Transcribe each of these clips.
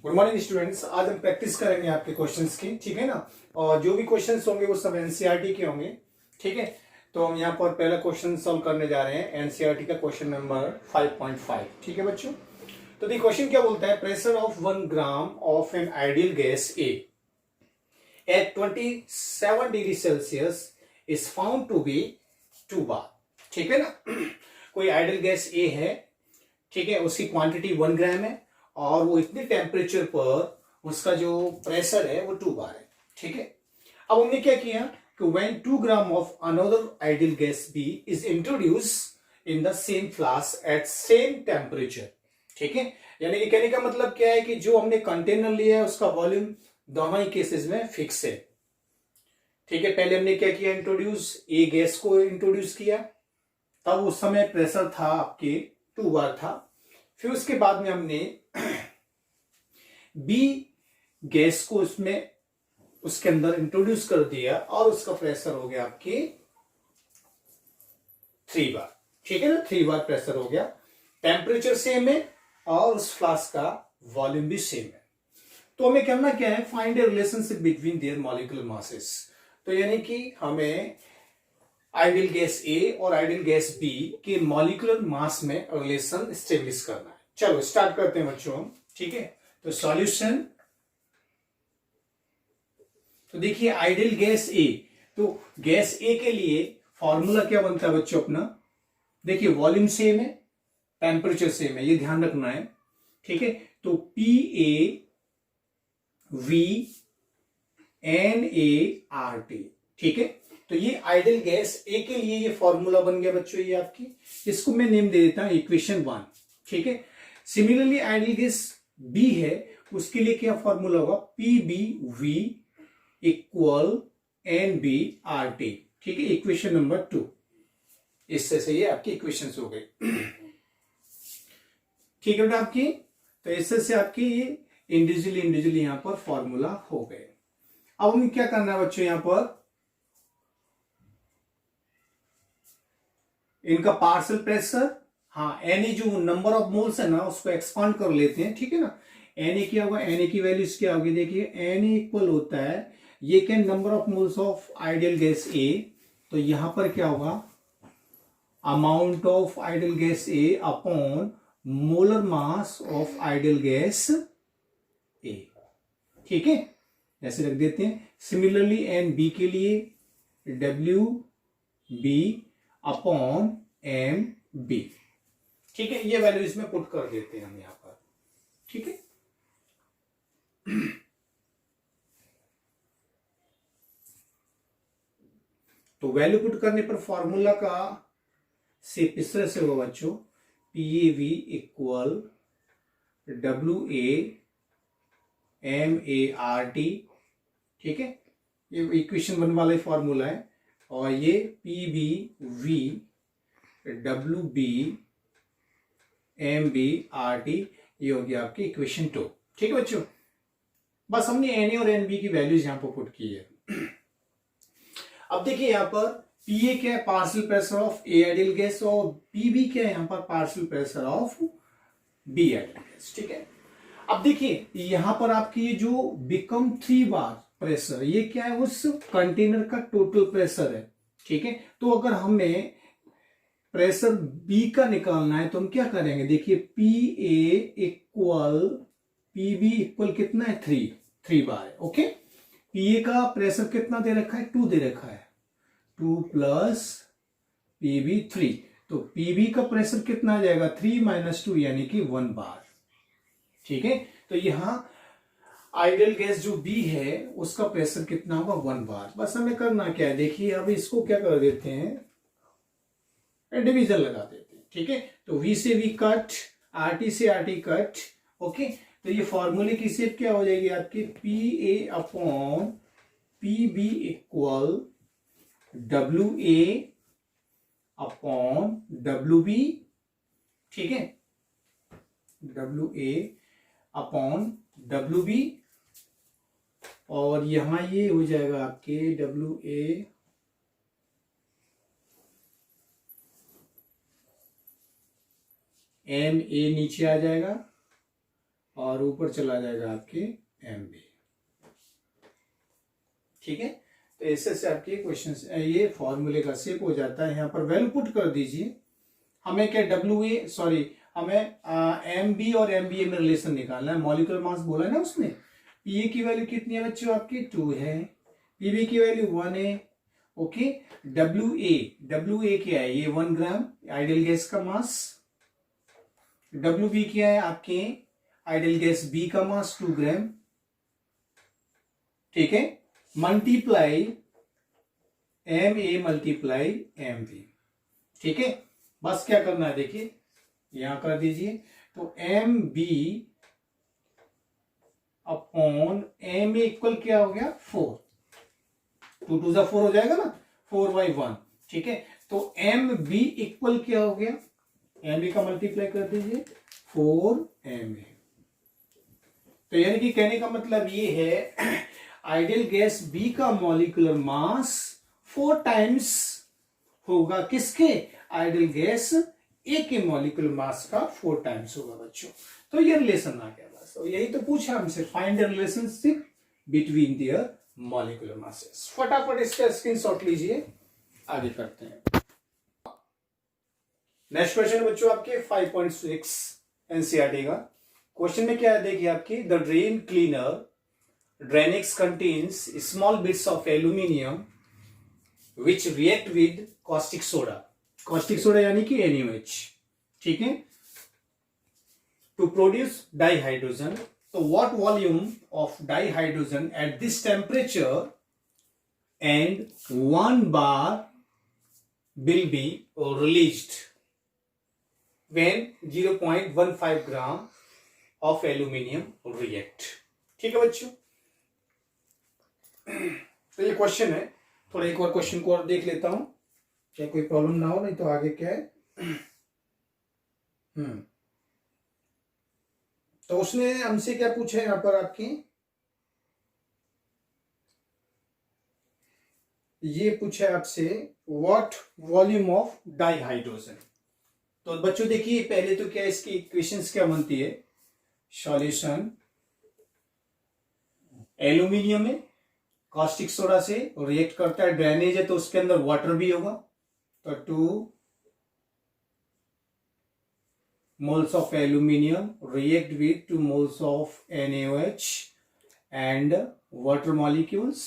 Good morning students. आज हम practice करेंगे आपके क्वेश्चंस की, ठीक है ना। और जो भी क्वेश्चंस होंगे वो सब एनसीईआरटी के होंगे, ठीक है। तो हम यहाँ पर पहला क्वेश्चन सॉल्व करने जा रहे हैं एनसीईआरटी का क्वेश्चन नंबर 5.5, ठीक है बच्चों। तो दी क्वेश्चन क्या बोलता है, pressure of 1 gram of an ideal gas A at 27 degree Celsius is found to be 2 bar, ठीक है ना। कोई आइडियल गैस ए है, ठीक है, उसकी क्वांटिटी 1 ग्राम है और वो इतने टेम्परेचर पर उसका जो प्रेशर है वो 2 बार है, ठीक है। अब हमने क्या किया कि when 2 gram of another ideal gas B is introduce in the same flask at same temperature, ठीक है। यानी कि कहने का मतलब क्या है कि जो हमने कंटेनर लिया है उसका वॉल्यूम दोनों ही केसेस में फिक्स है, ठीक है। पहले हमने क्या किया, इंट्रोड्यूस ए गैस को इंट्रोड्यूस किया, तब उस समय प्रेशर था आपके 2 बार था। फिर उसके बाद में हमने बी गैस को उसमें उसके अंदर इंट्रोड्यूस कर दिया और उसका प्रेशर हो गया आपके 3 बार, ठीक है ना। 3 बार प्रेशर हो गया, टेम्परेचर सेम है और उस फ्लास्क का वॉल्यूम भी सेम है। तो हमें करना क्या है, find A relationship between their molecular masses. तो यानी कि हमें आइडियल गैस ए और आइडियल गैस बी के मॉलिक्यूलर मास में रिलेशन स्टेब्लिश करना है। चलो स्टार्ट करते हैं बच्चों, ठीक है। तो सॉल्यूशन, तो देखिए आइडियल गैस ए, तो गैस ए के लिए फॉर्मूला क्या बनता है बच्चों अपना, देखिए वॉल्यूम सेम है, टेम्परेचर सेम है, ये ध्यान रखना है, ठीक है। तो P A V N A R T, ठीक है। तो ये आइडियल गैस ए के लिए ये फॉर्मूला बन गया बच्चों, ये आपकी, इसको मैं नेम दे देता हूं इक्वेशन 1, ठीक है। सिमिलरली आइडियल गैस बी है, उसके लिए क्या फॉर्मूला होगा, P B V equal N B R T, ठीक है, इक्वेशन नंबर 2। इससे से ये आपकी इक्वेशन हो गई, ठीक है बेटा आपकी। तो इससे से आपकी ये इंडिविजुअली यहां पर फॉर्मूला हो गए। अब हमें क्या करना है बच्चों, यहां पर इनका पार्शियल प्रेशर, हाँ एन जो नंबर ऑफ मोल्स है ना उसको एक्सपांड कर लेते हैं, ठीक है ना। एन क्या होगा, एन की वैल्यू क्या होगी, देखिए एन इक्वल होता है, ये क्या number of moles of ideal gas A, तो यहां पर क्या होगा, amount of ideal gas A upon molar mass of ideal gas A, ठीक है, ऐसे रख देते हैं। सिमिलरली एन बी के लिए W B upon M B, ठीक है, ये वैल्यू इसमें पुट कर देते हैं हम यहां पर, ठीक है। तो वैल्यू पुट करने पर फॉर्मूला का से इस तरह से होगा बच्चों, P A V equal W A M A R T, ठीक है, ये इक्वेशन 1 वाला फॉर्मूला है। और ये P B V W B M B R T, ये हो गया आपकी इक्वेशन 2, ठीक है बच्चों। बस हमने एन ए और एन बी की वैल्यूज यहां पर पुट की है। अब देखिए यहां पर पी ए क्या है, partial pressure of a ideal gas, और पी बी क्या है यहां पर, partial pressure of be ideal gas, ठीक है। अब देखिए यहां पर आपकी ये जो बिकम 3 बार प्रेशर, ये क्या है, उस कंटेनर का टोटल प्रेशर है, ठीक है। तो अगर हमें प्रेशर बी का निकालना है तो हम क्या करेंगे, देखिए P A equal P B equal कितना है, 3 बार है, ओके। पी ए का प्रेशर कितना दे रखा है, 2 दे रखा है, 2 प्लस पी बी 3, तो पी बी का प्रेशर कितना आ जाएगा, 3 माइनस 2 यानी कि 1 बार, ठीक है। तो यहां आइडियल गैस जो बी है उसका प्रेशर कितना होगा, 1 बार। बस हमें करना क्या है, देखिए अब इसको क्या कर देते हैं, डिवीजन लगा देते हैं, ठीक है। तो वी से वी कट, आर टी से आर टी कट, ओके। तो ये फॉर्मूले की शेप क्या हो जाएगी आपकी, P A upon P B equal W A upon W B, ठीक है, W A upon W B, और यहां ये हो जाएगा आपके डब्ल्यू ए एम ए नीचे आ जाएगा और ऊपर चला जाएगा आपके MB। ठीक है, तो ऐसे से आपके क्वेश्चन ये फॉर्मूले का शेप हो जाता है। यहाँ पर वैल्यू पुट कर दीजिए। हमें क्या WA सॉरी हमें MB और MBA में रिलेशन निकालना है। मॉलिक्यूलर मास बोला है ना उसमें। PA की वैल्यू कितनी है बच्चों आपकी 2 है, PB की वैल्यू 1 है। ओके, WA क्या है, ये 1 ग्राम आइडियल गैस का मास। WB क्या है आपके आइडियल गैस B का मास 2 ग्राम। ठीक है, मल्टीप्लाई MA मल्टीप्लाई MB। ठीक है, बस क्या करना है देखिए, यहां कर दीजिए। तो MB अपॉन MA इक्वल क्या हो गया 4, 2 2 4 हो जाएगा ना, 4/1। ठीक है, तो MB इक्वल क्या हो गया, MB का मल्टीप्लाई कर दीजिए 4MA। तो यानी कि कहने का मतलब ये है आइडियल गैस B का मॉलिक्यूलर मास 4 टाइम्स होगा किसके, आइडियल गैस A के मॉलिक्यूलर मास का 4 टाइम्स होगा बच्चों। तो ये रिलेशन आ गया बस, तो यही तो पूछा हमसे, find the relationship between their molecular masses. फटाफट इसका स्क्रीनशॉट लीजिए, आगे करते हैं। नेक्स्ट क्वेश्चन बच्चों आपके 5.6 एनसीईआरटी का। क्वेश्चन में क्या है देखिए आपकी, the drain cleaner Drainex contains small bits of aluminium which react with caustic soda. Caustic soda यानी कि NaOH। ठीक है, टू प्रोड्यूस डाइहाइड्रोजन। तो what volume of dihydrogen at this temperature and 1 bar will be released when 0.15 gram of aluminium react। ठीक है बच्चों, तो ये क्वेश्चन है। थोड़ा एक और क्वेश्चन को और देख लेता हूं, चाहे कोई प्रॉब्लम ना हो, नहीं तो आगे क्या है। तो उसने हमसे क्या पूछा है यहां पर आपकी, ये पूछा है आपसे व्हाट वॉल्यूम ऑफ डाइहाइड्रोजन। तो बच्चों देखिए पहले तो क्या इसकी इक्वेशंस क्या बनती है, सॉल्यूशन एल्यूमिनियम में कास्टिक सोडा से रिएक्ट करता है, ड्रेनेज है तो उसके अंदर वाटर भी होगा। तो 2 moles of aluminium react with 2 moles of NaOH and water molecules।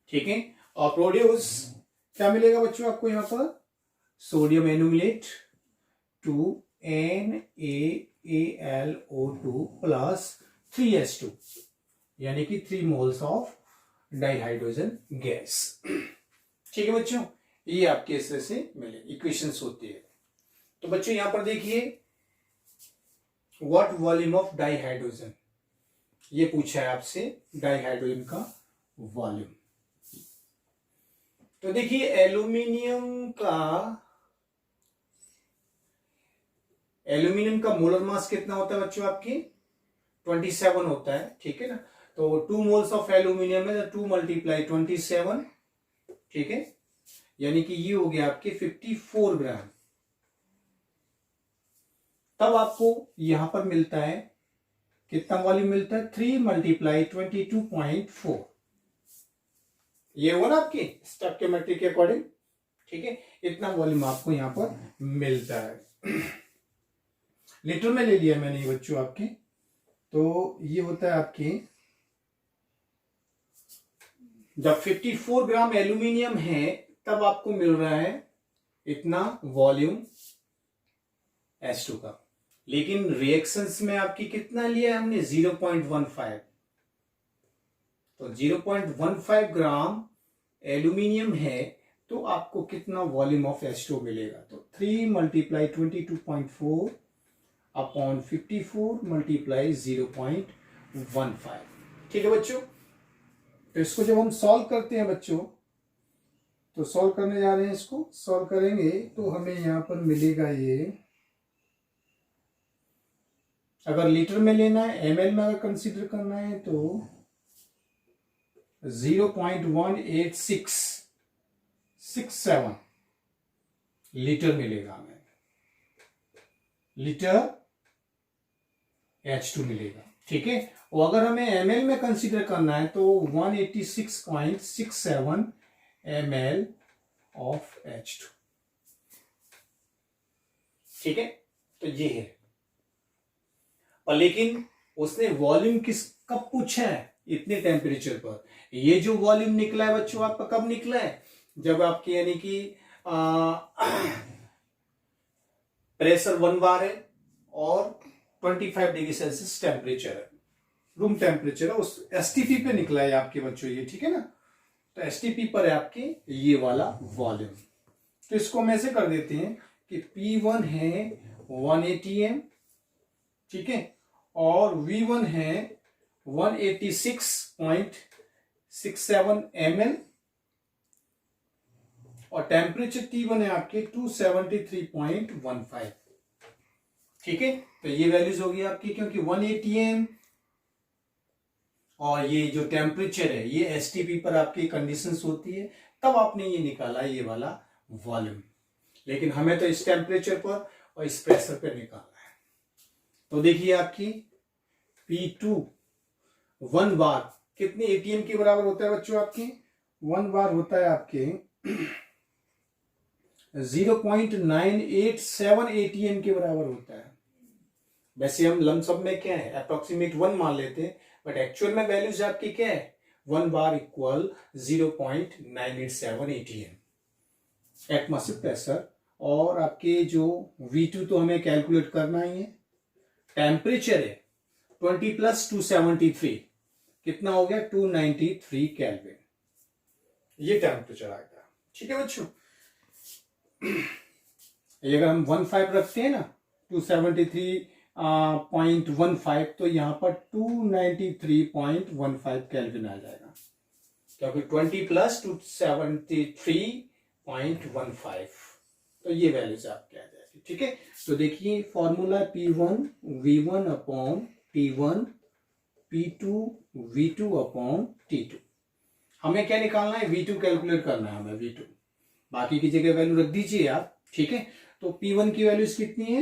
ठीक है, और प्रोड्यूस क्या मिलेगा बच्चों आपको यहां पर, sodium aluminate 2 NaAlO2 plus 3H2 यानी कि 3 moles ऑफ डाइहाइड्रोजन गैस। ठीक है बच्चों, ये आपके इस तरह से मिले इक्वेशंस होती है। तो बच्चों यहां पर देखिए व्हाट वॉल्यूम ऑफ डाइहाइड्रोजन, ये पूछा है आपसे डाइहाइड्रोजन का वॉल्यूम। तो देखिए एल्यूमिनियम का मोलर मास कितना होता है बच्चों आपकी 27 होता है। ठीक है ना, तो 2 moles ऑफ एल्यूमिनियम है, 2 × 27। ठीक है, यानी कि ये हो गया आपके 54 ग्राम। तब आपको यहां पर मिलता है कितना वॉल्यूम मिलता है, 3 × 22.4। ये हुआ ना आपकी स्टोइकियोमेट्री के अकॉर्डिंग। ठीक है, इतना वॉल्यूम आपको यहां पर मिलता है। लीटर में ले लिया मैंने ये बच्चों आपके, तो ये होता है आपके जब 54 ग्राम एल्यूमिनियम है तब आपको मिल रहा है इतना वॉल्यूम H2 का। लेकिन रिएक्शंस में आपकी कितना लिया है हमने 0.15। तो 0.15 ग्राम एल्यूमिनियम है तो आपको कितना वॉल्यूम ऑफ H2 मिलेगा, तो 3 × 22.4 अपॉन 54 × 0.15। ठीक है बच्चों, तो इसको जब हम सॉल्व करते हैं बच्चों, तो सॉल्व करने जा रहे हैं, इसको सॉल्व करेंगे तो हमें यहां पर मिलेगा ये, अगर लीटर में लेना है ml में अगर कंसीडर करना है तो 0.18667 लीटर मिलेगा हमें। लीटर H2 मिलेगा। ठीक है, और अगर हमें ml में कंसीडर करना है तो 186.67 ml ऑफ H2। ठीक है, तो ये है। और लेकिन उसने वॉल्यूम किस कब पूछा है, इतने टेम्परेचर पर। ये जो वॉल्यूम निकला है बच्चों आपका कब निकला है, जब आपके यानी कि प्रेशर 1 बार है और 25 डिग्री सेल्सियस टेम्परेचर है, रूम टेम्परेचर है, उस एसटीपी पे निकला है आपके बच्चों ये। ठीक है ना, तो एसटीपी पर है आपके ये वाला वॉल्यूम। तो इसको हम ऐसे कर देते हैं कि P1 है 180 m, ठीक है, और V1 है 186.67 ml, और टेम्परेचर T1 है आपके 273.15। ठीक है, तो ये वैल्यूज होगी आपकी, क्योंकि 180 m और ये जो टेम्परेचर है ये एसटीपी पर आपकी कंडीशंस होती है, तब आपने ये निकाला ये वाला वॉल्यूम। लेकिन हमें तो इस टेम्परेचर पर और इस प्रेशर पर निकालना है। तो देखिए आपकी P2 1 बार कितने एटीएम के बराबर होता है बच्चों, आपके 1 बार होता है आपके 0.987 एटीएम के बराबर होता है। वैसे हम लमसम में क्या है अप्रोक्सीमेट 1 मान लेते हैं, बट एक्चुअल में वैल्यूज आपकी क्या है, 1 बार इक्वल 0.987 एटीएम एटमॉस्फेयर प्रेशर। और आपके जो V2 तो हमें कैलकुलेट करना ही है। टेम्परेचर है 20 + 273 कितना हो गया 293 केल्विन, ये टेम्परेचर आएगा। ठीक है बच्चों, ये अगर हम 15 रखते हैं ना 273.15, तो यहां पर 293.15 केल्विन आ जाएगा, क्योंकि 20 + 273.15, तो ये वैल्यूज आपके आ जाएगी। ठीक है, तो देखिए formula P1 V1 upon T1 P2 V2 upon T2। हमें क्या निकालना है, V2 कैलकुलेट करना है हमें, V2 बाकी की जगह वैल्यू रख दीजिए आप। ठीक है, तो P1 की वैल्यूज कितनी है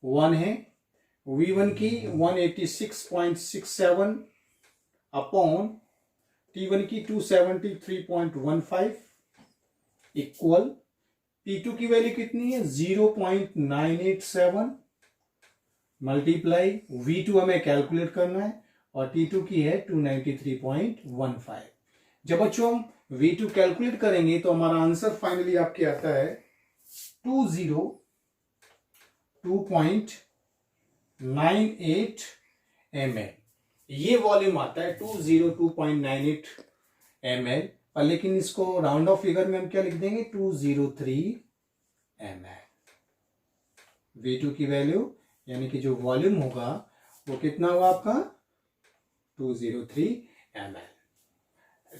1 है, V1 की 186.67 अपॉन T1 की 273.15 इक्वल P2 की वैल्यू कितनी है 0.987 मल्टीप्लाई V2 हमें कैलकुलेट करना है और T2 की है 293.15। जब बच्चों हम V2 कैलकुलेट करेंगे तो हमारा आंसर फाइनली आपके आता है 202.98 ml। ये वॉल्यूम आता है 202.98 ml, और लेकिन इसको राउंड ऑफ फिगर में हम क्या लिख देंगे 203 ml। V2 की वैल्यू यानी कि जो वॉल्यूम होगा वो कितना होगा आपका 203 ml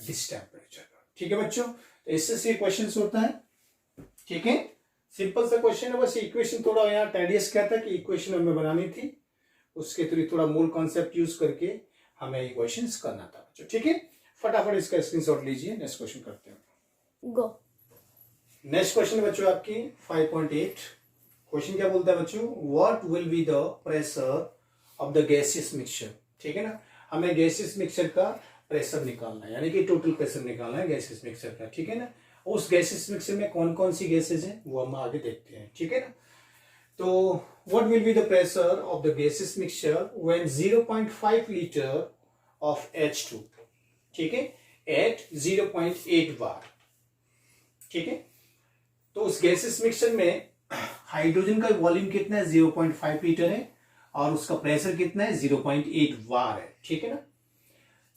दिस टेम्परेचर। ठीक है बच्चों, तो इससे से क्वेश्चन होता है। ठीक है, सिंपल सा क्वेश्चन है, बस इक्वेशन थोड़ा यहाँ टेडियस क्या था कि इक्वेशन हमें बनानी थी, उसके थ्रू थोड़ा मूल कॉन्सेप्ट यूज करके हमें इक्वेशन करना था बच्चों। ठीक है, फटाफट इसका स्क्रीनशॉट लीजिए, नेक्स्ट क्वेश्चन करते हैं। गो। नेक्स्ट क्वेश्चन बच्चों आपकी 5.8। क्वेश्चन क्या बोलता है बच्चों, what will be the pressure of the gaseous mixture. ठीक है ना, हमें गैसियस मिक्सचर का प्रेशर निकालना है, यानी कि टोटल प्रेशर निकालना है गैसियस मिक्सचर का। ठीक है ना, उस गैसियस मिक्सचर में कौन कौन सी गैसेज हैं वो हम आगे देखते हैं। ठीक है ना, तो what will be the pressure of the gaseous mixture when 0.5 litre of H2, ठीक है, एट 0.8 बार। ठीक है, तो उस गैसियस मिक्सचर में हाइड्रोजन का वॉल्यूम कितना है 0.5 लीटर है और उसका प्रेशर कितना है 0.8 बार है। ठीक है ना,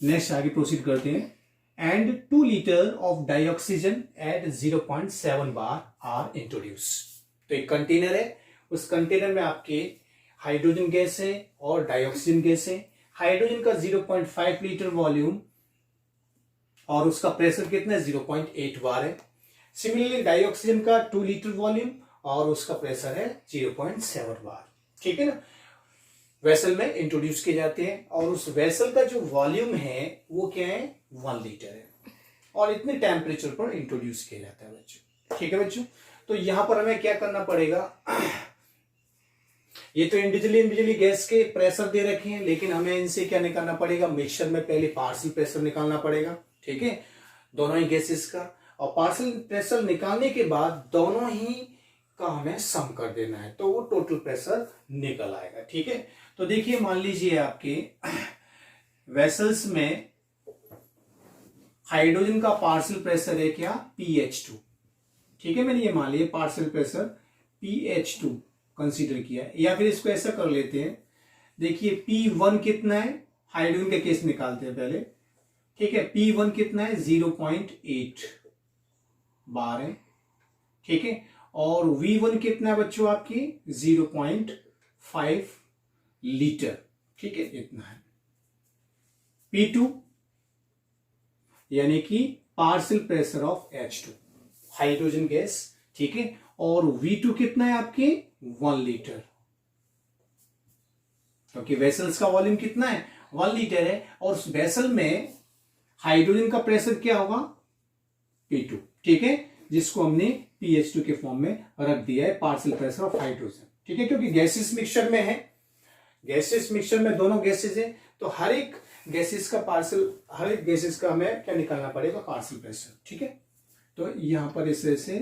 नेक्स्ट आगे प्रोसीड करते हैं। And 2 litre of dioxygen at 0.7 bar are introduce. तो एक कंटेनर है, उस कंटेनर में आपके हाइड्रोजन गैस है और डाइऑक्सीजन गैस है। हाइड्रोजन का 0.5 लीटर वॉल्यूम और उसका प्रेशर कितना है 0.8 बार है। सिमिलरली डाइऑक्सीजन का 2 लीटर वॉल्यूम और उसका प्रेशर है 0.7 बार। ठीक है ना, वेसल में इंट्रोड्यूस किए जाते हैं और उस वेसल का जो वॉल्यूम है वो क्या है 1 लीटर है और इतने टेम्परेचर पर इंट्रोड्यूस किया जाता है बच्चों। ठीक है बच्चों, तो यहां पर हमें क्या करना पड़ेगा ये तो इंडिविजुअली गैस के प्रेशर दे रखे हैं, लेकिन हमें इनसे क्या निकालना पड़ेगा, मिक्सचर में पहले पार्शियल प्रेशर निकालना पड़ेगा। ठीक है, दोनों ही गैसेस का, और पार्शियल प्रेशर निकालने के बाद दोनों ही का हमें सम कर देना है, तो वो टोटल प्रेशर निकल आएगा। ठीक है, तो देखिए मान लीजिए आपके वेसल्स में हाइड्रोजन का पार्शियल प्रेशर है क्या, PH2। ठीक है, मैंने ये मान लिया पार्शियल प्रेशर PH2 कंसीडर किया है, या फिर इसको ऐसा कर लेते हैं, देखिए P1 कितना है, हाइड्रोजन का केस निकालते हैं पहले। ठीक है, P1 कितना है, 0.8 बार है। ठीक है, और V1 कितना है बच्चों आपकी, 0.5 लीटर। ठीक है, इतना है। P2 यानी कि partial pressure of H2 hydrogen gas. ठीक है, और V2 कितना है आपके, 1 लीटर, क्योंकि वेसल्स का वॉल्यूम कितना है, 1 लीटर है, और उस वेसल में हाइड्रोजन का प्रेशर क्या होगा, P2। ठीक है, जिसको हमने PH2 के फॉर्म में रख दिया है, पार्शियल प्रेशर ऑफ हाइड्रोजन। ठीक है, क्योंकि गैसेस मिक्सचर में है, गैसेस मिक्सचर में दोनों गैसेस है, तो हर एक गैसेस का हमें क्या निकालना पड़ेगा, पार्शियल प्रेशर। ठीक है, तो यहां पर इस तरह से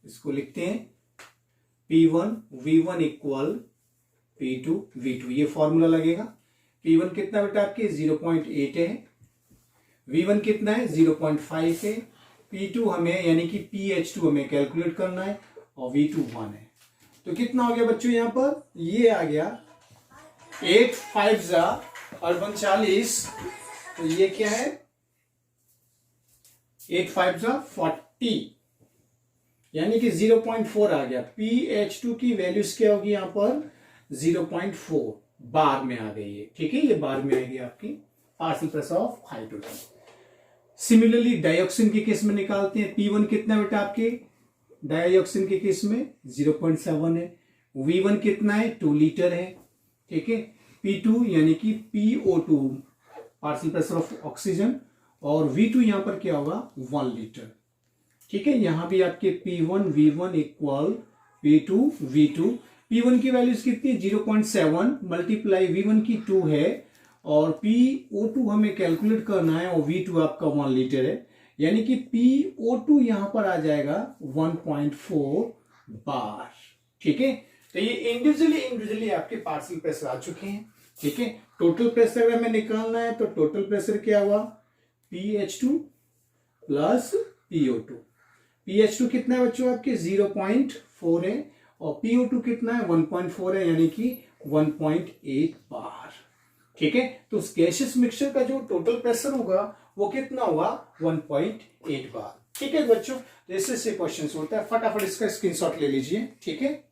इसको लिखते हैं, P1 V1 equal P2 V2, ये फॉर्मूला लगेगा। P1 कितना बेटा आपके, 0.8 है, V1 कितना है, 0.5 है, P2 हमें यानी कि PH2 हमें कैलकुलेट करना है, और V2 1 है। तो कितना हो गया बच्चों, यहां पर ये आ गया 8 5 जा और 40, तो ये क्या है, 8 5 जा 40, यानी कि 0.4 आ गया। PH2 की वैल्यूज क्या होगी यहां पर, 0.4 बार में आ गई है। ठीक है, ये बार में आएगी आपकी partial pressure of hydrogen. Similarly dioxin के केस में निकालते हैं, P1 कितना बेटा आपके, डाइऑक्सिन के केस में 0.7 है, V1 कितना है, 2 लीटर है। ठीक है, P2 यानी कि PO2 partial pressure of oxygen, और V2 यहां पर क्या होगा, 1 लीटर। ठीक है, यहां भी आपके P1 V1 equal P2 V2। P1 की वैल्यूज कितनी है, 0.7 मल्टीप्लाई V1 की 2 है, और PO2 हमें कैलकुलेट करना है, और V2 आपका 1 लीटर है, यानी कि PO2 यहां पर आ जाएगा 1.4 बार। ठीक है, तो ये इंडिविजुअली आपके पार्शियल प्रेशर आ चुके हैं। ठीक है, टोटल प्रेशर अगर हमें निकालना है, तो टोटल प्रेशर क्या हुआ, PH2 प्लस PO2। PH2 कितना है बच्चों आपके, 0.4 है, और PO2 कितना है, 1.4 है, यानी कि 1.8 बार। ठीक है, तो उस गैसियस मिक्सचर का जो टोटल प्रेशर होगा वो कितना होगा, 1.8 बार। ठीक है बच्चों, जैसे से क्वेश्चन होता है, फटाफट इसका स्क्रीनशॉट ले लीजिए। ठीक है।